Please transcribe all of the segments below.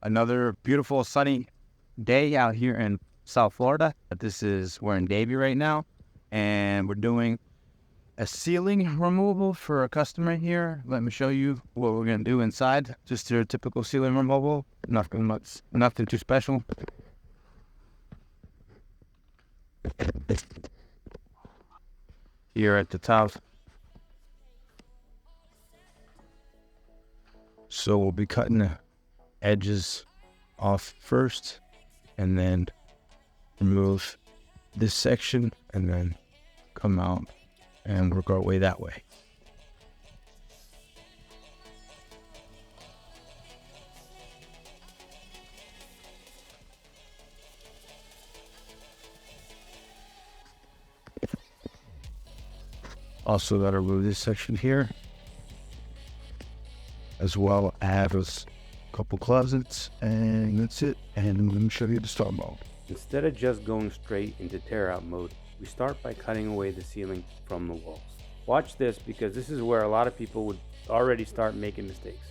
Another beautiful sunny day out here in South Florida. We're in Davie right now, and we're doing a ceiling removal for a customer here. Let me show you what we're gonna do inside. Just your typical ceiling removal, nothing too special. Here at the top. So we'll be cutting the edges off first and then remove this section and then come out and work our way that way. Also got to remove this section here, as well as a couple closets, and that's it. And let me show you the start mode. Instead of just going straight into tear out mode, we start by cutting away the ceiling from the walls. Watch this, because this is where a lot of people would already start making mistakes.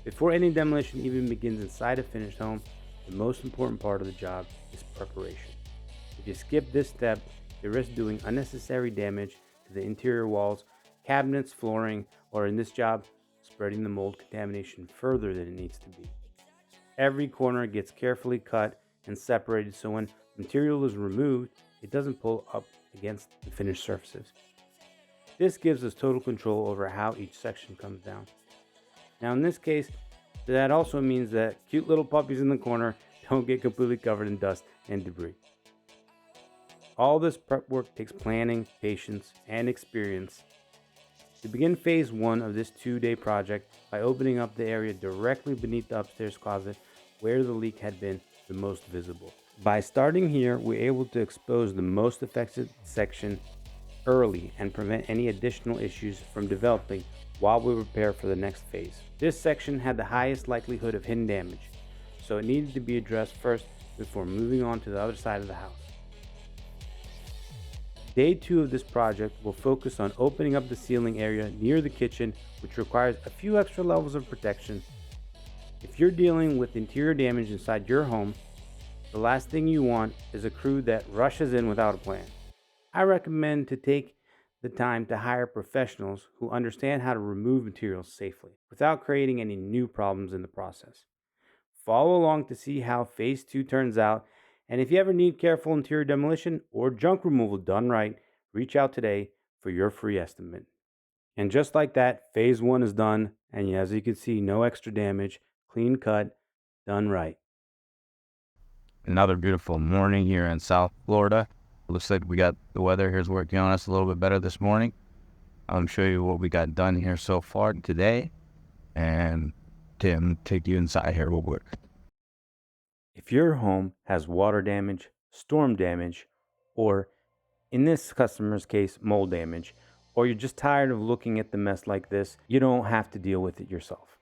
Before any demolition even begins inside a finished home, the most important part of the job is preparation. If you skip this step, you risk doing unnecessary damage to the interior walls, cabinets, flooring, or in this job, spreading the mold contamination further than it needs to be. Every corner gets carefully cut and separated so when material is removed, it doesn't pull up against the finished surfaces. This gives us total control over how each section comes down. Now in this case, that also means that cute little puppies in the corner don't get completely covered in dust and debris. All this prep work takes planning, patience, and experience. We begin phase 1 of this 2-day project by opening up the area directly beneath the upstairs closet where the leak had been the most visible. By starting here, we're able to expose the most affected section early and prevent any additional issues from developing while we prepare for the next phase. This section had the highest likelihood of hidden damage, so it needed to be addressed first before moving on to the other side of the house. Day 2 of this project will focus on opening up the ceiling area near the kitchen, which requires a few extra levels of protection. If you're dealing with interior damage inside your home, the last thing you want is a crew that rushes in without a plan. I recommend to take the time to hire professionals who understand how to remove materials safely without creating any new problems in the process. Follow along to see how phase 2 turns out, and if you ever need careful interior demolition or junk removal done right, reach out today for your free estimate. And just like that, phase 1 is done, and as you can see, no extra damage, clean cut, done right. Another beautiful morning here in South Florida. Looks like we got the weather here's working on us a little bit better this morning. I'll show you what we got done here so far today, and Tim, take you inside here real quick. If your home has water damage, storm damage, or in this customer's case, mold damage, or you're just tired of looking at the mess like this, you don't have to deal with it yourself.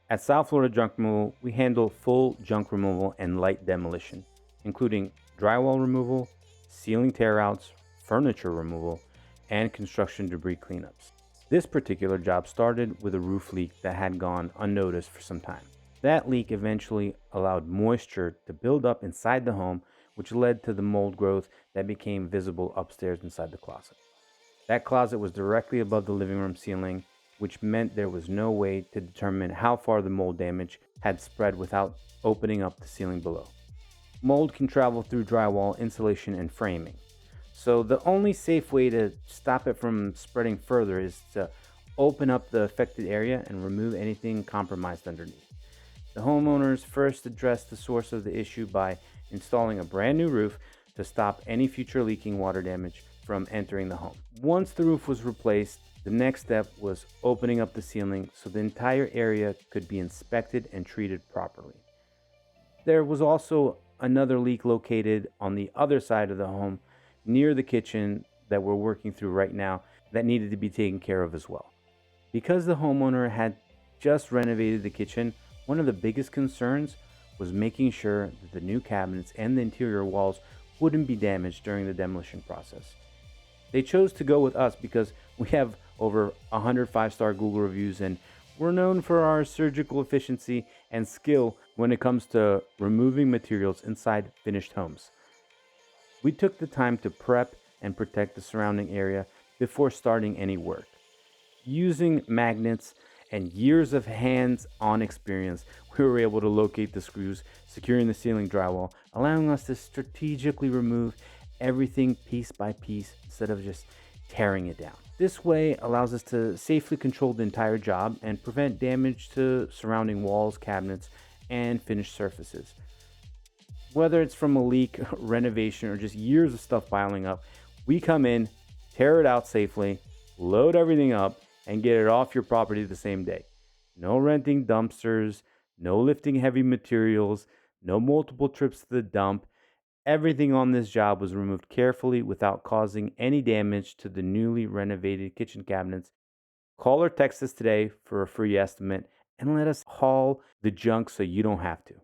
At South Florida Junk Removal, we handle full junk removal and light demolition, including drywall removal, ceiling tear-outs, furniture removal, and construction debris cleanups. This particular job started with a roof leak that had gone unnoticed for some time. That leak eventually allowed moisture to build up inside the home, which led to the mold growth that became visible upstairs inside the closet. That closet was directly above the living room ceiling, which meant there was no way to determine how far the mold damage had spread without opening up the ceiling below. Mold can travel through drywall, insulation, and framing. So the only safe way to stop it from spreading further is to open up the affected area and remove anything compromised underneath. The homeowners first addressed the source of the issue by installing a brand new roof to stop any future leaking water damage from entering the home. Once the roof was replaced, the next step was opening up the ceiling so the entire area could be inspected and treated properly. There was also another leak located on the other side of the home near the kitchen that we're working through right now that needed to be taken care of as well. Because the homeowner had just renovated the kitchen, one of the biggest concerns was making sure that the new cabinets and the interior walls wouldn't be damaged during the demolition process. They chose to go with us because we have over 100 5-star Google reviews and We're known for our surgical efficiency and skill when it comes to removing materials inside finished homes. We took the time to prep and protect the surrounding area before starting any work. Using magnets and years of hands-on experience, we were able to locate the screws securing the ceiling drywall, allowing us to strategically remove everything piece by piece instead of just tearing it down. This way allows us to safely control the entire job and prevent damage to surrounding walls, cabinets, and finished surfaces. Whether it's from a leak, renovation, or just years of stuff piling up, we come in, tear it out safely, load everything up, and get it off your property the same day. No renting dumpsters, no lifting heavy materials, no multiple trips to the dump. Everything on this job was removed carefully without causing any damage to the newly renovated kitchen cabinets. Call or text us today for a free estimate and let us haul the junk so you don't have to.